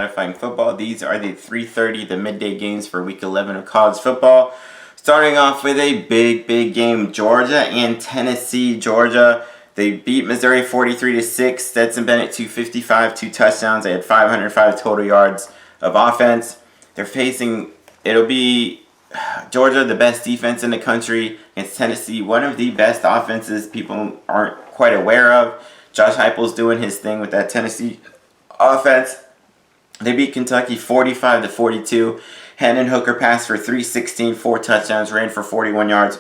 Satisfying Football. These are the 3:30, the midday games for Week 11 of college football. Starting off with a big game, Georgia and Tennessee. Georgia, they beat Missouri 43-6. Stetson Bennett 255, 2 touchdowns. They had 505 total yards of offense. It'll be Georgia, the best defense in the country, against Tennessee, one of the best offenses people aren't quite aware of. Josh Heupel's doing his thing with that Tennessee offense. They beat Kentucky 45-42. Hendon Hooker passed for 316, 4 touchdowns, ran for 41 yards.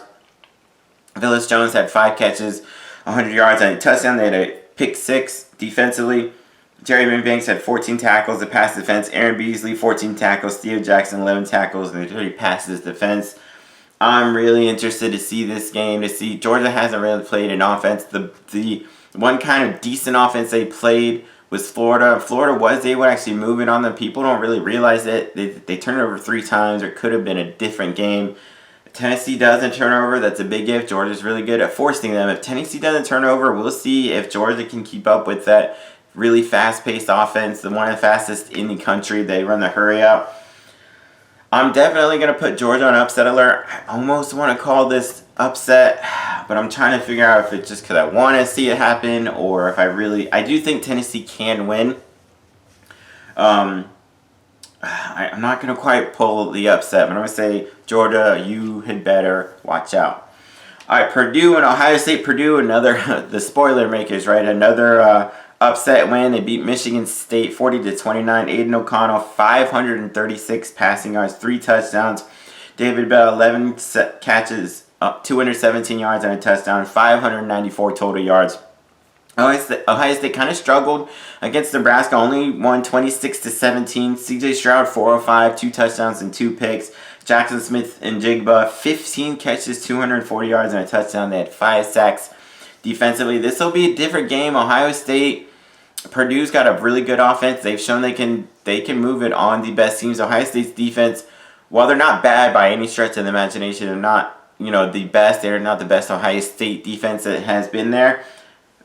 Phyllis Jones had 5 catches, 100 yards, and a touchdown. They had a pick 6 defensively. Jerry Banks had 14 tackles to pass defense. Aaron Beasley, 14 tackles. Theo Jackson, 11 tackles, and 30 passes defense. I'm really interested to see this game. To see Georgia hasn't really played an offense. The one kind of decent offense they played was Florida. Florida was able to actually move it on them. People don't really realize it. They turned it over 3 times. It could have been a different game. If Tennessee doesn't turn over, that's a big if. Georgia's really good at forcing them. If Tennessee doesn't turn over, we'll see if Georgia can keep up with that really fast-paced offense, the one of the fastest in the country. They run the hurry up. I'm definitely going to put Georgia on upset alert. I almost want to call this upset, but I'm trying to figure out if it's just because I want to see it happen or if I do think Tennessee can win. I'm not going to quite pull the upset, but I'm going to say, Georgia, you had better watch out. All right, Purdue and Ohio State. Purdue, another, the spoiler makers, right? Another upset win. They beat Michigan State 40-29. Aiden O'Connell, 536 passing yards, 3 touchdowns. David Bell, 11 catches, 217 yards and a touchdown, 594 total yards. Ohio State kind of struggled against Nebraska, only won 26-17. CJ Stroud, 405, 2 touchdowns and 2 picks. Jackson Smith and Jigba, 15 catches, 240 yards and a touchdown. They had 5 sacks. Defensively, this will be a different game. Ohio State, Purdue's got a really good offense. They've shown they can move it on the best teams. Ohio State's defense, while they're not bad by any stretch of the imagination, they're not the best. They're not the best Ohio State defense that has been there.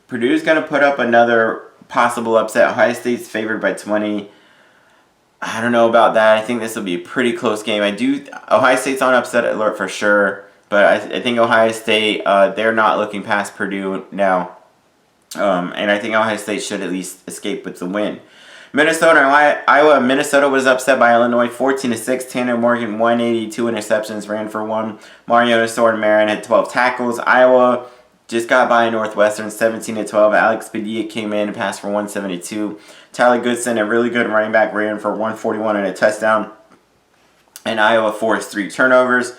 Purdue's going to put up another possible upset. Ohio State's favored by 20. I don't know about that. I think this will be a pretty close game. Ohio State's on upset alert for sure, but I think Ohio State, they're not looking past Purdue now. And I think Ohio State should at least escape with the win. Minnesota and Iowa. Minnesota was upset by Illinois 14-6. Tanner Morgan, 182 interceptions, ran for 1. Mariota Sword-Marin had 12 tackles. Iowa just got by Northwestern 17-12. Alex Padilla came in and passed for 172. Tyler Goodson, a really good running back, ran for 141 and a touchdown. And Iowa forced 3 turnovers.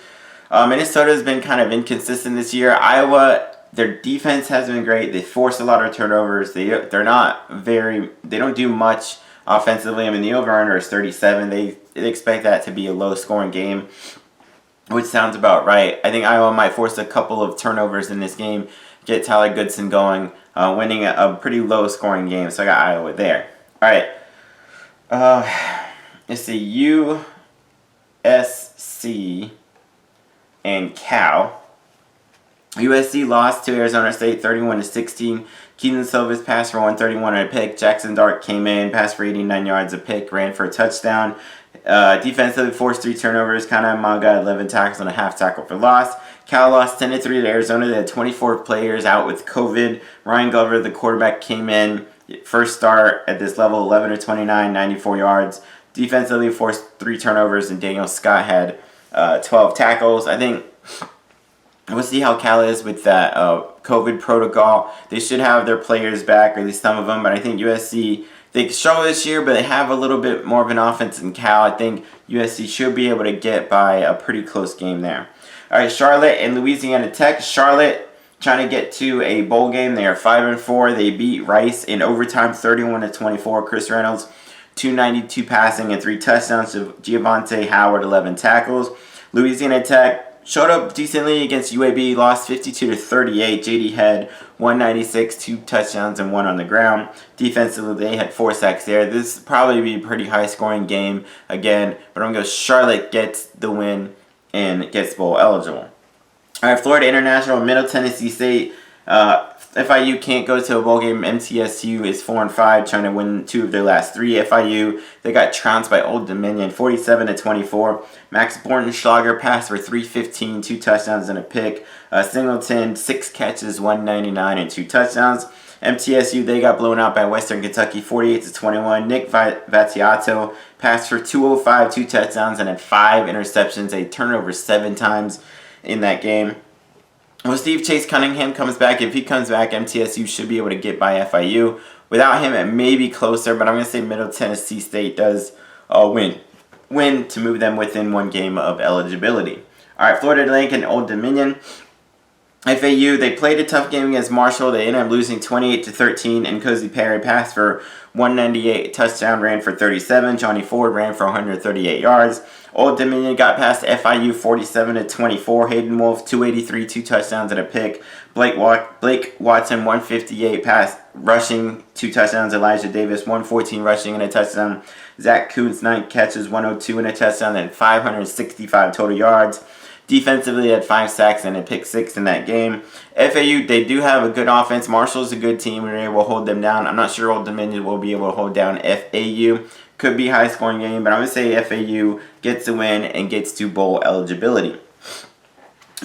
Minnesota's been kind of inconsistent this year. Iowa, their defense has been great. They force a lot of turnovers. They don't do much offensively. I mean, the over-under is 37. They expect that to be a low-scoring game, which sounds about right. I think Iowa might force a couple of turnovers in this game, get Tyler Goodson going, winning a pretty low-scoring game. So I got Iowa there. All right. Let's see. USC and Cal. USC lost to Arizona State 31-16. Keaton Silva's passed for 131 and a pick. Jackson Dart came in, passed for 89 yards, a pick, ran for a touchdown. Defensively forced 3 turnovers. Kana Maga, 11 tackles and a half tackle for loss. Cal lost 10-3 to Arizona. They had 24 players out with COVID. Ryan Glover, the quarterback, came in. First start at this level, 11-29, 94 yards. Defensively forced 3 turnovers, and Daniel Scott had 12 tackles. I think we'll see how Cal is with that COVID protocol. They should have their players back, or at least some of them, but I think USC, they struggle this year, but they have a little bit more of an offense than Cal. I think USC should be able to get by a pretty close game there. All right, Charlotte and Louisiana Tech. Charlotte trying to get to a bowl game. They are 5-4. They beat Rice in overtime 31-24. Chris Reynolds, 292 passing and 3 touchdowns. Giovante Howard, 11 tackles. Louisiana Tech showed up decently against UAB, lost 52-38. JD had 196, 2 touchdowns, and 1 on the ground. Defensively, they had 4 sacks there. This will probably be a pretty high-scoring game again, but I'm going to go Charlotte gets the win and gets bowl eligible. All right, Florida International, Middle Tennessee State. FIU can't go to a bowl game. MTSU is 4-5, trying to win 2 of their last 3. FIU, they got trounced by Old Dominion, 47-24. Max Bortenschlager passed for 315, 2 touchdowns and a pick. Singleton, 6 catches, 199 and 2 touchdowns. MTSU, they got blown out by Western Kentucky, 48-21. Nick Vattiato passed for 205, 2 touchdowns, and had 5 interceptions, a turnover 7 times in that game. Well, Steve Chase Cunningham comes back. If he comes back, MTSU should be able to get by FIU. Without him, it may be closer, but I'm going to say Middle Tennessee State does win to move them within 1 game of eligibility. All right, Florida Atlantic and Old Dominion. FAU, they played a tough game against Marshall. They ended up losing 28-13, and Cozy Perry passed for 198, touchdown, ran for 37. Johnny Ford ran for 138 yards. Old Dominion got past FIU 47-24. Hayden Wolf, 283, 2 touchdowns and a pick. Blake Watson, 158 pass rushing, 2 touchdowns. Elijah Davis, 114 rushing and a touchdown. Zach Kuntz, 9 catches, 102 and a touchdown, and 565 total yards. Defensively, they had 5 sacks and a pick 6 in that game. FAU, they do have a good offense. Marshall's a good team. We were able to hold them down. I'm not sure Old Dominion will be able to hold down FAU. Could be a high-scoring game, but I'm going to say FAU gets the win and gets to bowl eligibility.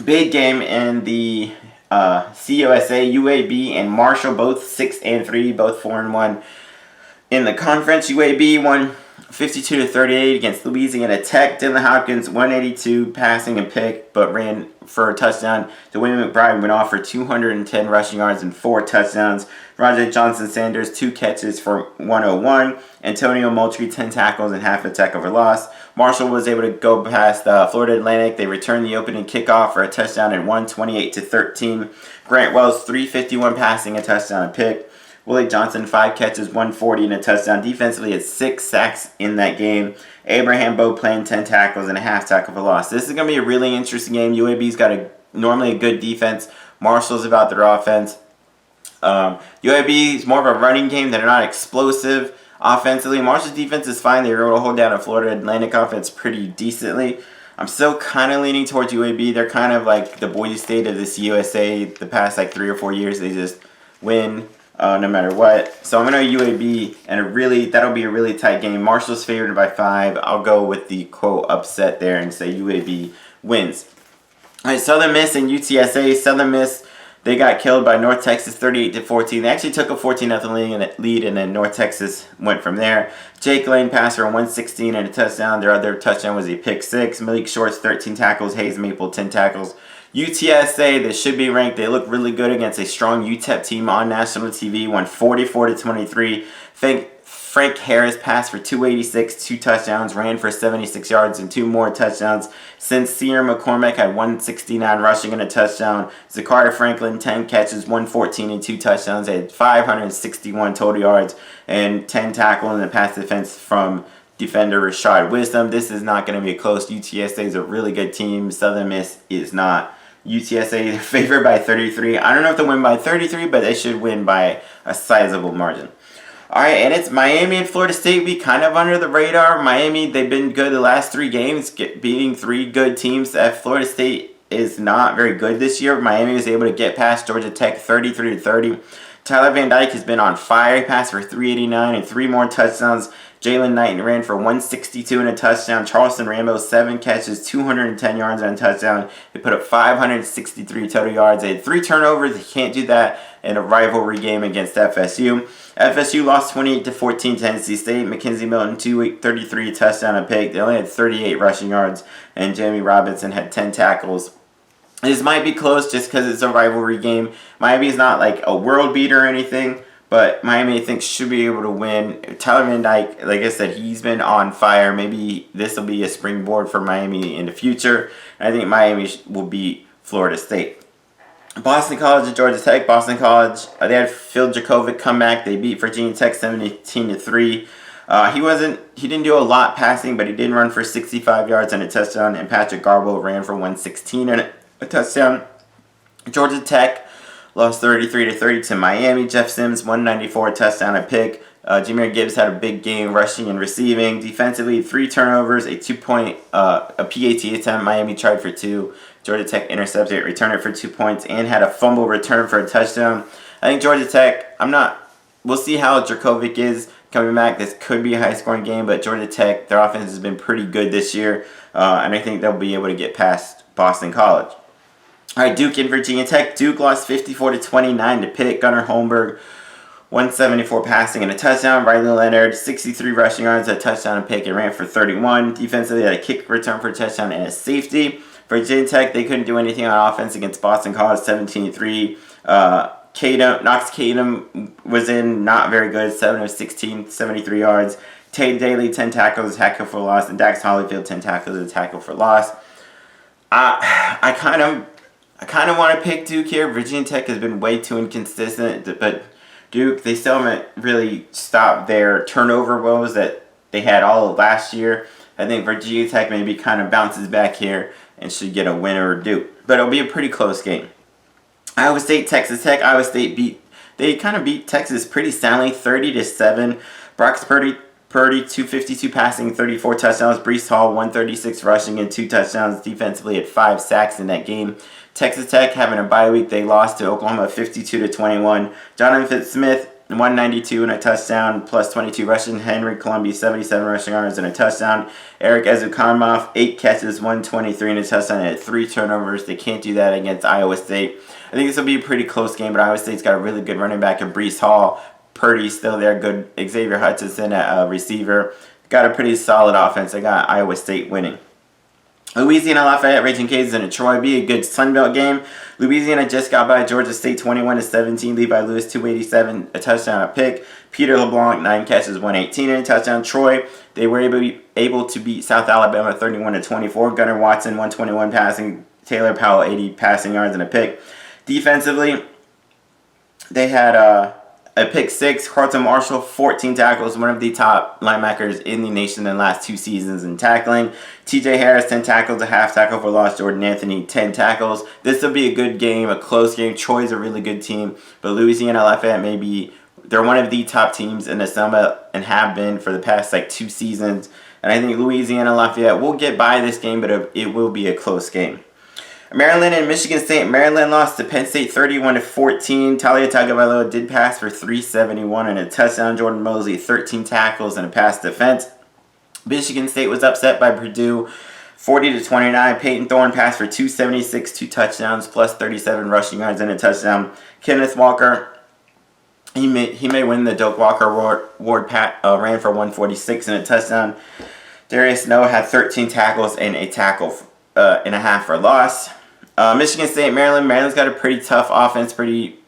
Big game in the CUSA, UAB and Marshall, both 6-3, both 4-1 in the conference. UAB won 52-38 against Louisiana Tech. Dylan Hopkins, 182 passing and pick, but ran for a touchdown. Dwayne McBride went off for 210 rushing yards and 4 touchdowns. Roger Johnson-Sanders, 2 catches for 101. Antonio Moultrie, 10 tackles and half a tackle for loss. Marshall was able to go past Florida Atlantic. They returned the opening kickoff for a touchdown and won 28-13. Grant Wells, 351 passing, a touchdown and pick. Willie Johnson, 5 catches, 140 and a touchdown. Defensively, had 6 sacks in that game. Abraham Beauplain, 10 tackles and a half tackle for loss. This is going to be a really interesting game. UAB's got normally a good defense. Marshall's about their offense. UAB is more of a running game. They're not explosive offensively. Marshall's defense is fine. They were able to hold down a Florida Atlantic offense pretty decently. I'm still kind of leaning towards UAB. They're kind of like the Boise State of this USA the past 3 or 4 years. They just win no matter what. So I'm going to UAB, and that'll be a really tight game. Marshall's favored by 5. I'll go with the quote upset there and say UAB wins. All right, Southern Miss and UTSA. Southern Miss, they got killed by North Texas 38-14. They actually took a 14-0 lead, and then North Texas went from there. Jake Lane passed for 116 and a touchdown. Their other touchdown was a pick 6. Malik Shorts, 13 tackles. Hayes Maple, 10 tackles. UTSA, they should be ranked. They look really good against a strong UTEP team on national TV. Won 44-23. Frank Harris passed for 286, 2 touchdowns, ran for 76 yards and 2 more touchdowns. Sincere McCormick had 169 rushing and a touchdown. Zachariah Franklin, 10 catches, 114 and 2 touchdowns. They had 561 total yards and 10 tackles in the pass defense from defender Rashad Wisdom. This is not going to be close. UTSA is a really good team. Southern Miss is not. UTSA favored by 33. I don't know if they'll win by 33, but they should win by a sizable margin. All right, and it's Miami and Florida State. We kind of under the radar. Miami, they've been good the last 3 games, beating 3 good teams. Florida State is not very good this year. Miami was able to get past Georgia Tech 33-30. Tyler Van Dyke has been on fire. He passed for 389 and 3 more touchdowns. Jalen Knight ran for 162 and a touchdown. Charleston Rambo, 7 catches, 210 yards and a touchdown. They put up 563 total yards. They had 3 turnovers. They can't do that in a rivalry game against FSU. FSU lost 28-14 to Tennessee State. Mackenzie Milton, 233, touchdown and pick. They only had 38 rushing yards, and Jamie Robinson had 10 tackles. This might be close just because it's a rivalry game. Miami is not like a world beater or anything, but Miami, I think, should be able to win. Tyler Van Dyke, like I said, he's been on fire. Maybe this will be a springboard for Miami in the future. I think Miami will beat Florida State. Boston College and Georgia Tech. Boston College, they had Phil Jakovic come back. They beat Virginia Tech 17-3. He didn't do a lot passing, but he did run for 65 yards and a touchdown. And Patrick Garbo ran for 116 and a touchdown. Georgia Tech lost 33-30 to Miami. Jeff Sims, 194, touchdown, a pick. Jahmyr Gibbs had a big game rushing and receiving. Defensively, 3 turnovers, a 2-point a PAT attempt. Miami tried for 2. Georgia Tech intercepted it, returned it for 2 points, and had a fumble return for a touchdown. I think Georgia Tech, we'll see how Dracovic is coming back. This could be a high-scoring game, but Georgia Tech, their offense has been pretty good this year, and I think they'll be able to get past Boston College. All right, Duke and Virginia Tech. Duke lost 54-29 to Pitt. Gunnar Holmberg, 174 passing and a touchdown. Riley Leonard, 63 rushing yards, a touchdown, and pick, and ran for 31. Defensively, had a kick return for a touchdown and a safety. Virginia Tech, they couldn't do anything on offense against Boston College, 17-3. Knox Kadum was in, not very good, 7 of 16, 73 yards. Tate Daly, 10 tackles, a tackle for loss, and Dax Hollyfield, 10 tackles, a tackle for loss. I kind of want to pick Duke here. Virginia Tech has been way too inconsistent, but Duke, they still haven't really stopped their turnover woes that they had all of last year. I think Virginia Tech maybe kind of bounces back here and should get a win over Duke. But it'll be a pretty close game. Iowa State, Texas Tech. Iowa State kind of beat Texas pretty soundly, 30-7. Brock Purdy, 252 passing, 34 touchdowns. Breece Hall, 136 rushing and 2 touchdowns. Defensively had 5 sacks in that game. Texas Tech having a bye week. They lost to Oklahoma 52-21. Jonathan Fitzsmith, 192 and a touchdown, plus 22 rushing. Henry Columbia, 77 rushing yards and a touchdown. Eric Ezukanmoff, 8 catches, 123 and a touchdown, and had 3 turnovers. They can't do that against Iowa State. I think this will be a pretty close game, but Iowa State's got a really good running back in Breece Hall. Purdy's still there, good. Xavier Hutchinson at receiver. Got a pretty solid offense. I got Iowa State winning. Louisiana, Lafayette, Raging Cajuns, and Troy. Be a good Sun Belt game. Louisiana just got by Georgia State 21-17. Levi Lewis, 287, a touchdown, a pick. Peter LeBlanc, 9 catches, 118, and a touchdown. Troy, they were able to beat South Alabama 31-24. Gunnar Watson, 121 passing. Taylor Powell, 80 passing yards, and a pick. Defensively, they had a pick 6. Carlton Marshall, 14 tackles, one of the top linebackers in the nation in the last 2 seasons in tackling. TJ Harris, 10 tackles, a half tackle for loss. Jordan Anthony, 10 tackles. This will be a good game, a close game. Troy's a really good team, but Louisiana Lafayette they're one of the top teams in the Sun Belt and have been for the past 2 seasons. And I think Louisiana Lafayette will get by this game, but it will be a close game. Maryland and Michigan State. Maryland lost to Penn State 31-14. Talia Tagovailoa did pass for 371 and a touchdown. Jordan Mosley, 13 tackles and a pass defense. Michigan State was upset by Purdue 40-29. Peyton Thorne passed for 276, 2 touchdowns, plus 37 rushing yards and a touchdown. Kenneth Walker, he may win the Doak Walker Award. Ran for 146 and a touchdown. Darius Snow had 13 tackles and a tackle and a half for loss. Michigan State, Maryland. Maryland's got a pretty tough offense, pretty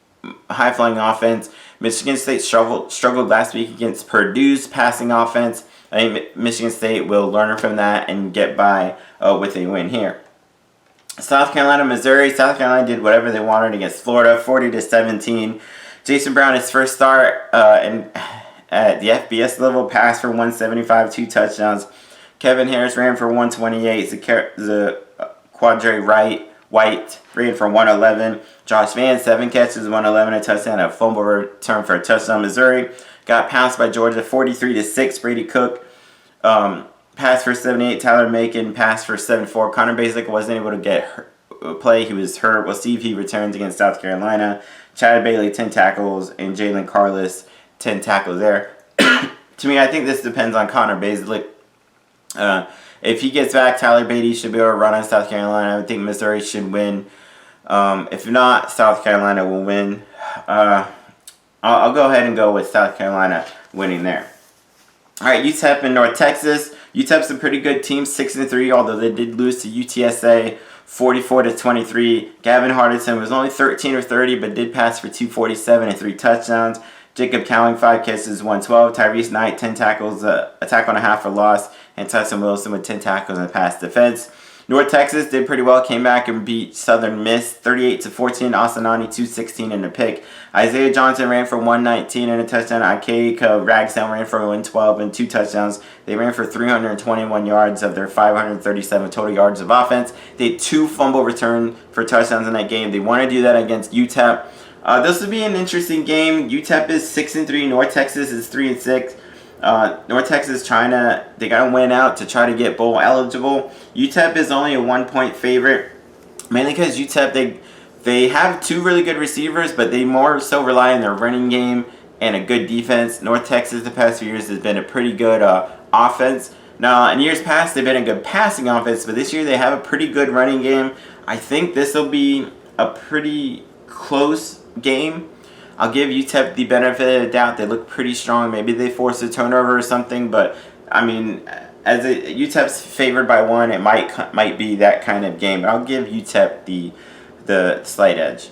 high-flying offense. Michigan State struggled last week against Purdue's passing offense. I think Michigan State will learn from that and get by with a win here. South Carolina, Missouri. South Carolina did whatever they wanted against Florida, 40-17. Jason Brown, his first start at the FBS level, passed for 175, 2 touchdowns. Kevin Harris ran for 128. The Quadre White ran for 111. Josh Vann, 7 catches, 111, a touchdown, a fumble return for a touchdown. Missouri got pounced by Georgia 43-6. Brady Cook passed for 78. Tyler Macon passed for 74. Connor Basic wasn't able to play. He was hurt. We'll see if he returns against South Carolina. Chad Bailey, 10 tackles, and Jalen Carlos, 10 tackles there. To me, I think this depends on Connor Basic. If he gets back, Tyler Beatty should be able to run on South Carolina. I think Missouri should win. If not, South Carolina will win. I'll go ahead and go with South Carolina winning there. All right, UTEP and North Texas. UTEP's a pretty good team, 6-3, although they did lose to UTSA 44-23. Gavin Hardison was only 13 or 30, but did pass for 247 and 3 touchdowns. Jacob Cowing, 5 catches, 112. Tyrese Knight, 10 tackles, a tackle and a half for loss. And Tyson Wilson with 10 tackles and a pass defense. North Texas did pretty well, came back and beat Southern Miss 38-14. Asanani, 216 and a pick. Isaiah Johnson ran for 119 and a touchdown. Ikeika Ragsound ran for 112 and 2 touchdowns. They ran for 321 yards of their 537 total yards of offense. They had 2 fumble return for touchdowns in that game. They want to do that against UTEP. This would be an interesting game. UTEP is 6-3. North Texas is 3-6. North Texas they got to win out to try to get bowl eligible. UTEP is only a 1-point favorite. mainly because UTEP, they have two really good receivers, but they more so rely on their running game and a good defense. North Texas the past few years has been a pretty good offense. Now, in years past, they've been a good passing offense, but this year they have a pretty good running game. I think this will be a pretty close game. I'll give UTEP the benefit of the doubt. They look pretty strong. Maybe they force a turnover or something, but I mean, as UTEP's favored by one, it might be that kind of game. But I'll give UTEP the slight edge.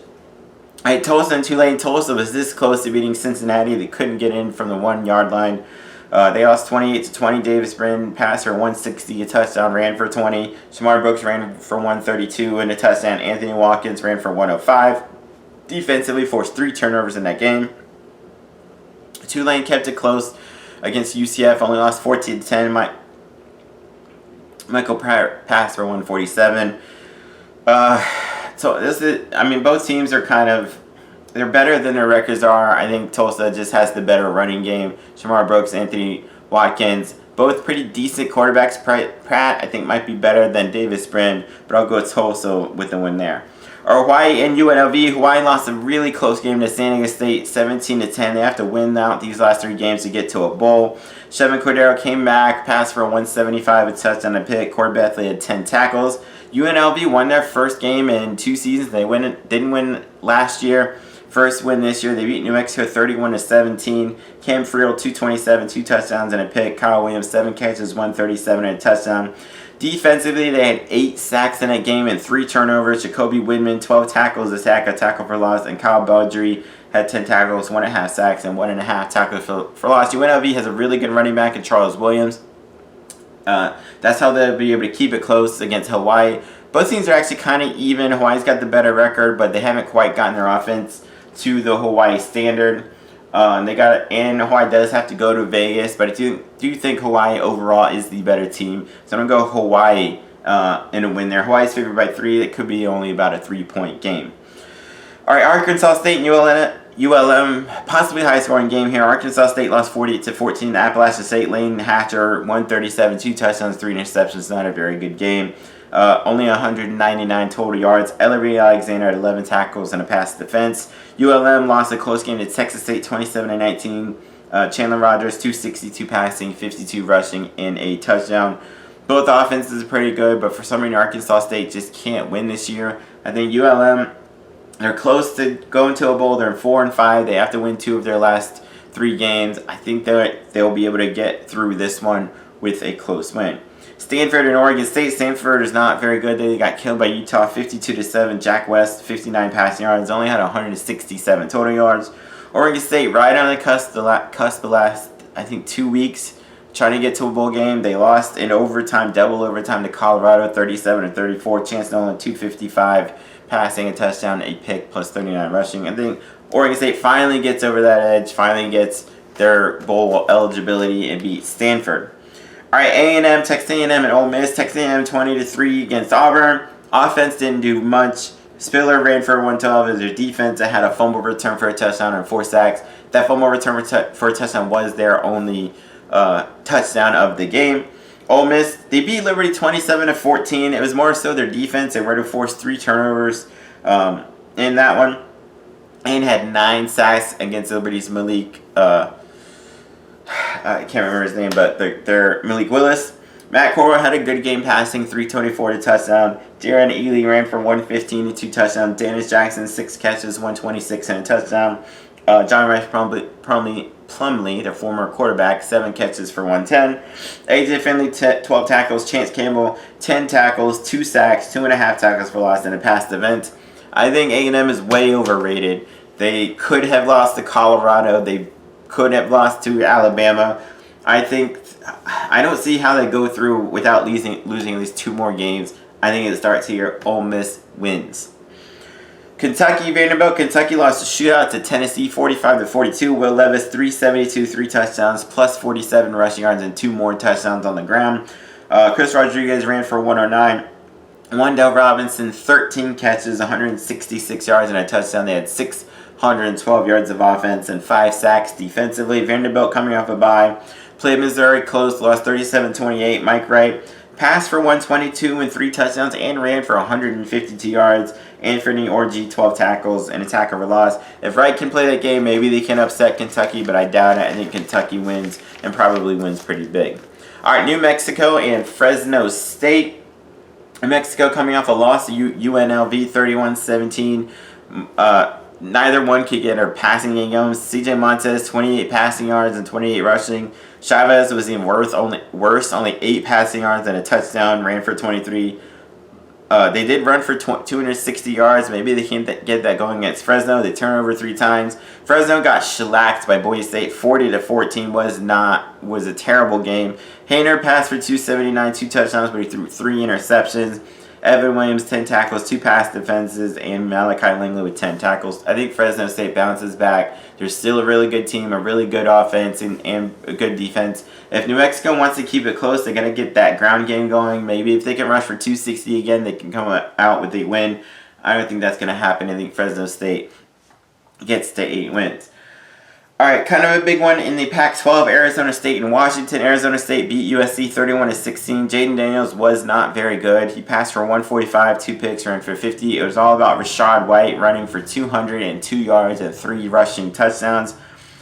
All right, Tulsa and Tulane. Tulsa was this close to beating Cincinnati. They couldn't get in from the 1 yard line. They lost 28-20. Davis Brin passed for 160, a touchdown, ran for 20. Shamar Brooks ran for 132 and a touchdown. Anthony Watkins ran for 105. Defensively forced 3 turnovers in that game. Tulane kept it close against UCF, only lost 14-10. Michael Pratt passed for 147. So this is, I mean, both teams are they're better than their records are. I think Tulsa just has the better running game. Shamar Brooks, Anthony Watkins, both pretty decent quarterbacks. Pratt, I think, might be better than Davis Brin, but I'll go Tulsa with the win there. Hawaii and UNLV. Hawaii lost a really close game to San Diego State, 17-10. They have to win out these last 3 games to get to a bowl. Chevin Cordero came back, passed for 175, a touchdown, a pick. Corey Bethley had 10 tackles. UNLV won their first game in 2 seasons. They didn't win last year. First win this year. They beat New Mexico 31-17. Cam Friel 227, 2 touchdowns and a pick. Kyle Williams 7 catches, 137 and a touchdown. Defensively, they had 8 sacks in a game and 3 turnovers. Jacoby Widman 12 tackles, a sack, a tackle for loss, and Kyle Baldry had 10 tackles, 1.5 sacks, and 1.5 tackles for loss. UNLV has a really good running back in Charles Williams. That's how they'll be able to keep it close against Hawaii. Both teams are actually kind of even. Hawaii's got the better record, but they haven't quite gotten their offense to the Hawaii standard. And Hawaii does have to go to Vegas, but I do think Hawaii overall is the better team. So I'm going to go Hawaii in a win there. Hawaii's favored by 3. It could be only about a 3-point game. All right, Arkansas State and ULM, possibly high-scoring game here. Arkansas State lost 48-14. Appalachian State, Lane Hatcher, 137, 2 touchdowns, 3 interceptions. Not a very good game. Only 199 total yards. Ellery Alexander had 11 tackles and a pass defense. ULM lost a close game to Texas State, 27-19. Chandler Rogers, 262 passing, 52 rushing, and a touchdown. Both offenses are pretty good, but for some reason Arkansas State just can't win this year. I think ULM, they're close to going to a bowl. They're 4-5. They have to win 2 of their last 3 games. I think they'll be able to get through this one with a close win. Stanford and Oregon State. Stanford is not very good. They got killed by Utah 52-7. Jack West, 59 passing yards, only had 167 total yards. Oregon State right on the cusp the last, I think, 2 weeks, trying to get to a bowl game. They lost in overtime, double overtime to Colorado, 37-34. Chance Nolan, 255 passing, a touchdown, a pick, plus 39 rushing. I think Oregon State finally gets over that edge, finally gets their bowl eligibility and beats Stanford. All right, A&M, Texas A&M, and Ole Miss. Texas A&M 20-3 against Auburn. Offense didn't do much. Spiller ran for 112 as their defense. It had a fumble return for a touchdown and 4 sacks. That fumble return for a touchdown was their only touchdown of the game. Ole Miss, they beat Liberty 27-14. It was more so their defense. They were to force 3 turnovers in that one. And had 9 sacks against Liberty's Malik. I can't remember his name, but they're Malik Willis. Matt Corral had a good game passing, 324 to touchdown. Darren Ely ran for 115 to 2 touchdowns. Dennis Jackson, 6 catches, 126 and a touchdown. John Rice Plumlee, their former quarterback, 7 catches for 110. AJ Finley, 12 tackles. Chance Campbell, 10 tackles, 2 sacks, 2.5 tackles for loss, and a pass defense. I think A&M is way overrated. They could have lost to Colorado. They could have lost to Alabama. I don't see how they go through without losing at least 2 more games. I think it starts here. Ole Miss wins. Kentucky, Vanderbilt. Kentucky lost a shootout to Tennessee 45-42. Will Levis 372, 3 touchdowns, plus 47 rushing yards, and 2 more touchdowns on the ground. Chris Rodriguez ran for 109. Wandale Robinson, 13 catches, 166 yards, and a touchdown. They had 612 yards of offense and 5 sacks defensively. Vanderbilt coming off a bye. Played Missouri close, lost 37-28. Mike Wright, passed for 122 and 3 touchdowns, and ran for 152 yards. Anthony Orji, 12 tackles and a tackle for loss. If Wright can play that game, maybe they can upset Kentucky, but I doubt it. I think Kentucky wins and probably wins pretty big. All right, New Mexico and Fresno State. New Mexico coming off a loss to UNLV 31-17. Neither one could get a passing game going. CJ Montez, 28 passing yards and 28 rushing. Chavez was even worse, only 8 passing yards and a touchdown, ran for 23. They did run for 260 yards. Maybe they can get that going against Fresno. They turned over 3 times. Fresno got shellacked by Boise State, 40-14. Was a terrible game. Hayner passed for 279, 2 touchdowns, but he threw 3 interceptions. Evan Williams, 10 tackles, 2 pass defenses, and Malachi Langley with 10 tackles. I think Fresno State bounces back. They're still a really good team, a really good offense, and a good defense. If New Mexico wants to keep it close, they're going to get that ground game going. Maybe if they can rush for 260 again, they can come out with a win. I don't think that's going to happen. I think Fresno State gets to 8 wins. All right, kind of a big one in the Pac-12, Arizona State and Washington. Arizona State beat USC 31-16. Jaden Daniels was not very good. He passed for 145, 2 picks, ran for 50. It was all about Rashad White running for 202 yards and 3 rushing touchdowns.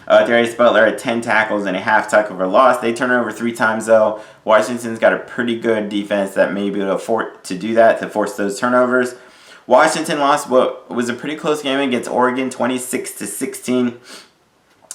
Darius Butler had 10 tackles and a half tackle for loss. They turned over 3 times, though. Washington's got a pretty good defense that may be able to do that, to force those turnovers. Washington lost what was a pretty close game against Oregon, 26-16.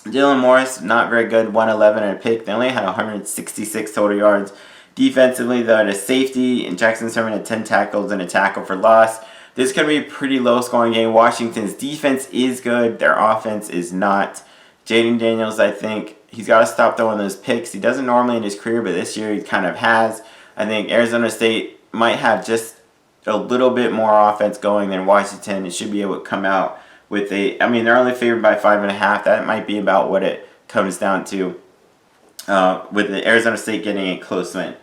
Dylan Morris, not very good, 111 and a pick. They only had 166 total yards. Defensively, though, had a safety, and Jackson Sermon had 10 tackles and a tackle for loss. This is going to be a pretty low-scoring game. Washington's defense is good. Their offense is not. Jaden Daniels, I think, he's got to stop throwing those picks. He doesn't normally in his career, but this year he kind of has. I think Arizona State might have just a little bit more offense going than Washington. It should be able to come out with they're only favored by 5.5. That might be about what it comes down to, with the Arizona State getting a close win.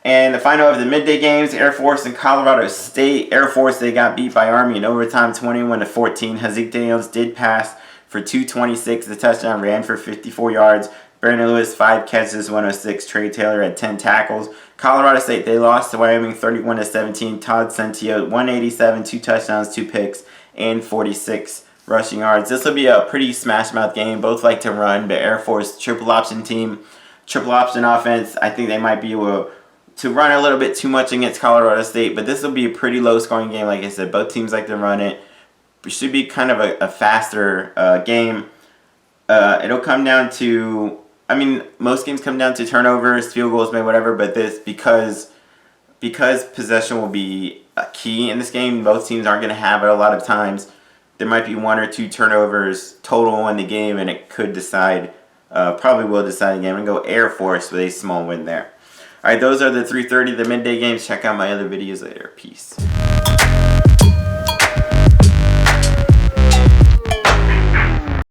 And the final of the midday games, Air Force and Colorado State. Air Force, they got beat by Army in overtime, 21-14. Hazik Daniels did pass for 226. The touchdown, ran for 54 yards. Brandon Lewis, 5 catches, 106. Trey Taylor had 10 tackles. Colorado State, they lost to Wyoming 31-17. Todd Centio, 187, 2 touchdowns, 2 picks, and 46 rushing yards. This will be a pretty smash-mouth game. Both like to run, but Air Force, triple option team, triple option offense. I think they might be able to run a little bit too much against Colorado State, but this will be a pretty low-scoring game. Like I said, both teams like to run it. It should be kind of a faster game. It'll come down to, most games come down to turnovers, field goals, maybe whatever, but this, because possession will be key in this game, both teams aren't going to have it a lot of times. There might be 1 or 2 turnovers total in the game, and it could decide, probably will decide the game. I'm going to go Air Force with a small win there. All right, those are the 3:30, the midday games. Check out my other videos later. Peace.